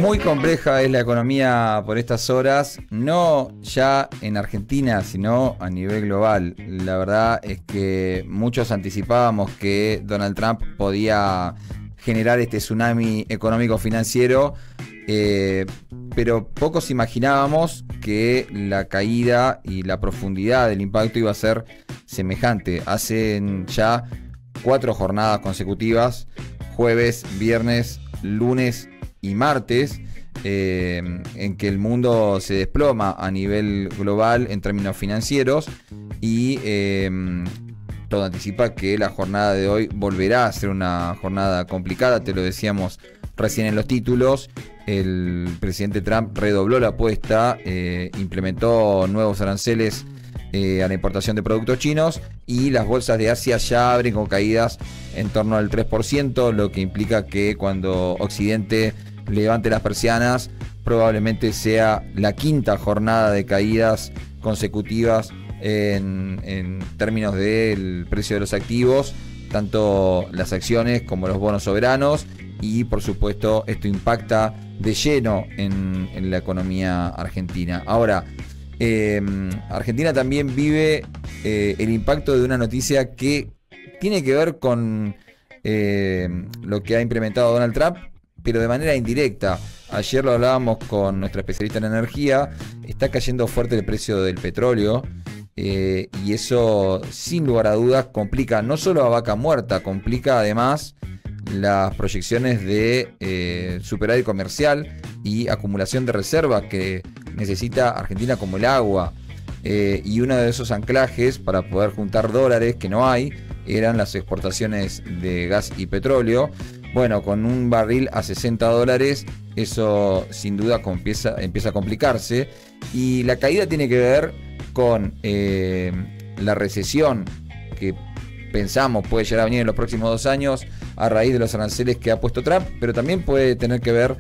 Muy compleja es la economía por estas horas, no ya en Argentina, sino a nivel global. La verdad es que muchos anticipábamos que Donald Trump podía generar este tsunami económico-financiero, pero pocos imaginábamos que la caída y la profundidad del impacto iba a ser semejante. Hacen ya 4 jornadas consecutivas, jueves, viernes, lunes y martes, en que el mundo se desploma a nivel global en términos financieros y todo anticipa que la jornada de hoy volverá a ser una jornada complicada. Te lo decíamos recién en los títulos, el presidente Trump redobló la apuesta, implementó nuevos aranceles a la importación de productos chinos, y las bolsas de Asia ya abren con caídas en torno al 3%, lo que implica que cuando Occidente levante las persianas probablemente sea la 5ª jornada de caídas consecutivas en términos del precio de los activos, tanto las acciones como los bonos soberanos, y por supuesto esto impacta de lleno en la economía argentina. Ahora, Argentina también vive el impacto de una noticia que tiene que ver con lo que ha implementado Donald Trump, pero de manera indirecta. Ayer lo hablábamos con nuestra especialista en energía. Está cayendo fuerte el precio del petróleo, y eso sin lugar a dudas complica no solo a Vaca Muerta, complica además las proyecciones de superávit comercial y acumulación de reservas que necesita Argentina como el agua, y uno de esos anclajes para poder juntar dólares que no hay eran las exportaciones de gas y petróleo. Bueno, con un barril a $60, eso sin duda empieza a complicarse, y la caída tiene que ver con la recesión que pensamos puede llegar a venir en los próximos 2 años a raíz de los aranceles que ha puesto Trump, pero también puede tener que ver,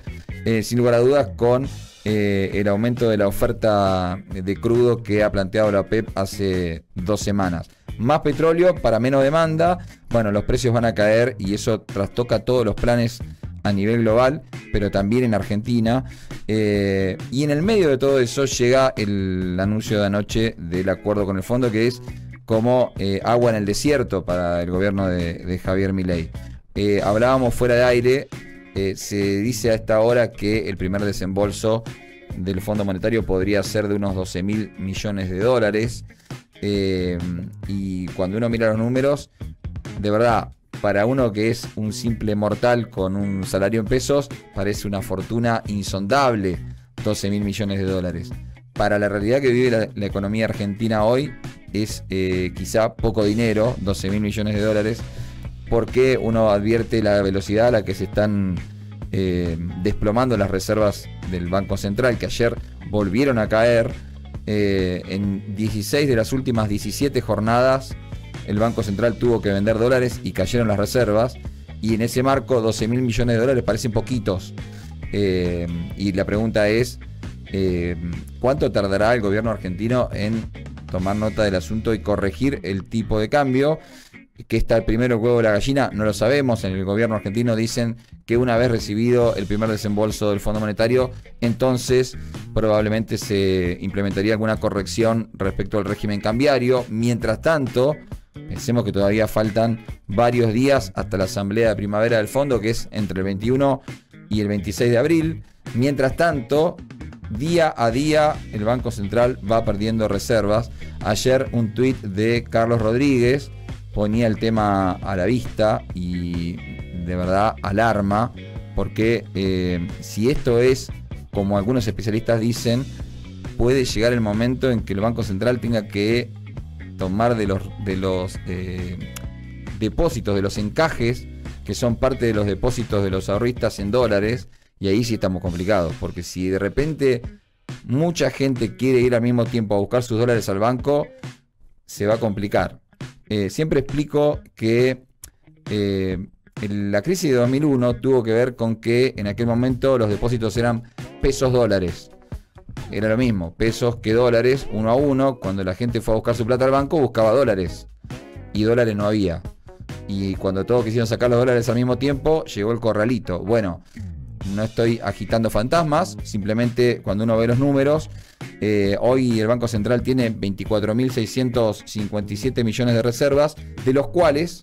sin lugar a dudas, con el aumento de la oferta de crudo que ha planteado la OPEP hace 2 semanas. Más petróleo para menos demanda, bueno, los precios van a caer y eso trastoca todos los planes a nivel global, pero también en Argentina. Y en el medio de todo eso llega el anuncio de anoche del acuerdo con el fondo, que es como agua en el desierto para el gobierno de Javier Milei. Hablábamos fuera de aire, se dice a esta hora que el primer desembolso del Fondo Monetario podría ser de unos $12.000 millones. Y cuando uno mira los números, de verdad, para uno que es un simple mortal con un salario en pesos, parece una fortuna insondable, $12.000 millones. Para la realidad que vive la economía argentina hoy, es quizá poco dinero, $12.000 millones, porque uno advierte la velocidad a la que se están desplomando las reservas del Banco Central, que ayer volvieron a caer. En 16 de las últimas 17 jornadas el Banco Central tuvo que vender dólares y cayeron las reservas, y en ese marco $12.000 millones parecen poquitos, y la pregunta es ¿cuánto tardará el gobierno argentino en tomar nota del asunto y corregir el tipo de cambio? ¿Qué está el primero, el huevo o la gallina? No lo sabemos. En el gobierno argentino dicen que una vez recibido el primer desembolso del Fondo Monetario, entonces probablemente se implementaría alguna corrección respecto al régimen cambiario. Mientras tanto, pensemos que todavía faltan varios días hasta la asamblea de primavera del fondo, que es entre el 21 y el 26 de abril. Mientras tanto, día a día el Banco Central va perdiendo reservas. Ayer un tuit de Carlos Rodríguez ponía el tema a la vista y de verdad alarma, porque si esto es como algunos especialistas dicen, puede llegar el momento en que el Banco Central tenga que tomar de los depósitos, de los encajes que son parte de los depósitos de los ahorristas en dólares, y ahí sí estamos complicados, porque si de repente mucha gente quiere ir al mismo tiempo a buscar sus dólares al banco, se va a complicar. Siempre explico que la crisis de 2001 tuvo que ver con que en aquel momento los depósitos eran pesos dólares. Era lo mismo, pesos que dólares, 1 a 1. Cuando la gente fue a buscar su plata al banco, buscaba dólares. Y dólares no había. Y cuando todos quisieron sacar los dólares al mismo tiempo, llegó el corralito. Bueno, no estoy agitando fantasmas, simplemente cuando uno ve los números, hoy el Banco Central tiene 24.657 millones de reservas, de los cuales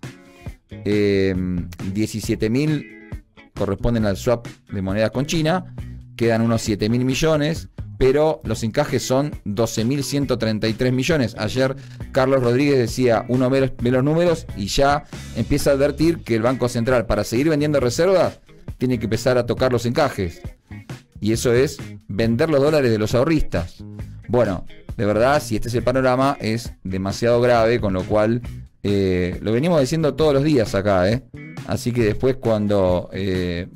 17.000 corresponden al swap de monedas con China, quedan unos 7.000 millones, pero los encajes son 12.133 millones. Ayer Carlos Rodríguez decía, uno ve los números y ya empieza a advertir que el Banco Central, para seguir vendiendo reservas, tiene que empezar a tocar los encajes. Y eso es vender los dólares de los ahorristas. Bueno, de verdad, si este es el panorama, es demasiado grave, con lo cual lo venimos diciendo todos los días acá, Así que después, cuando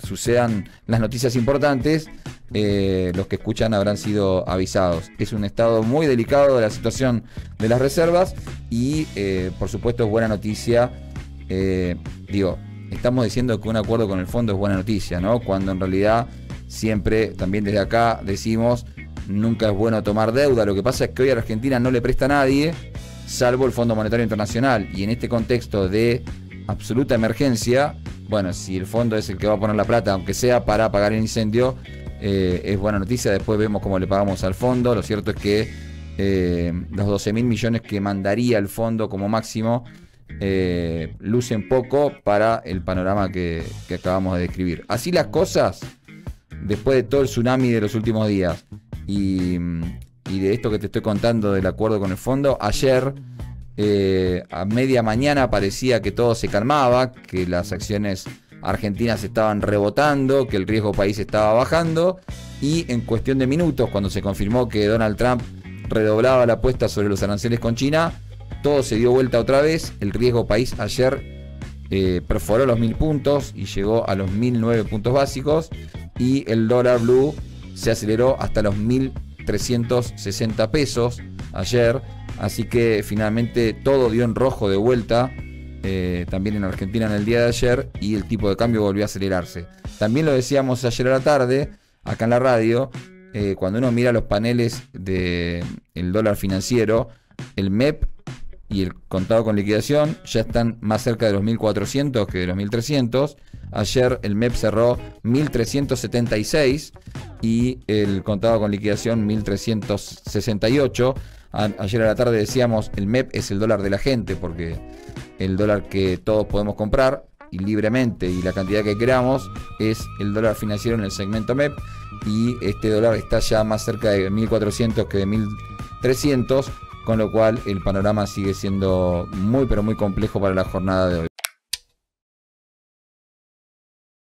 sucedan las noticias importantes, los que escuchan habrán sido avisados. Es un estado muy delicado de la situación de las reservas y por supuesto es buena noticia. Estamos diciendo que un acuerdo con el fondo es buena noticia, ¿no? Cuando en realidad siempre, también desde acá decimos, nunca es bueno tomar deuda. Lo que pasa es que hoy a Argentina no le presta a nadie, salvo el Fondo Monetario Internacional, y en este contexto de absoluta emergencia, bueno, si el fondo es el que va a poner la plata, aunque sea para pagar el incendio, es buena noticia. Después vemos cómo le pagamos al fondo. Lo cierto es que los 12.000 millones que mandaría el fondo como máximo lucen poco para el panorama que acabamos de describir. Así las cosas, después de todo el tsunami de los últimos días y de esto que te estoy contando del acuerdo con el fondo, ayer a media mañana parecía que todo se calmaba, que las acciones argentinas estaban rebotando, que el riesgo país estaba bajando, y en cuestión de minutos, cuando se confirmó que Donald Trump redoblaba la apuesta sobre los aranceles con China, todo se dio vuelta otra vez. El riesgo país ayer perforó los 1.000 puntos y llegó a los 1.009 puntos básicos, y el dólar blue se aceleró hasta los 1.360 pesos ayer. Así que finalmente todo dio en rojo de vuelta, también en Argentina en el día de ayer, y el tipo de cambio volvió a acelerarse. También lo decíamos ayer a la tarde, acá en la radio, cuando uno mira los paneles del dólar financiero, el MEP y el contado con liquidación ya están más cerca de los 1.400 que de los 1.300. Ayer el MEP cerró 1.376 y el contado con liquidación 1.368. Ayer a la tarde decíamos, el MEP es el dólar de la gente, porque el dólar que todos podemos comprar y libremente y la cantidad que queramos es el dólar financiero en el segmento MEP, y este dólar está ya más cerca de 1.400 que de 1.300, con lo cual el panorama sigue siendo muy pero muy complejo para la jornada de hoy.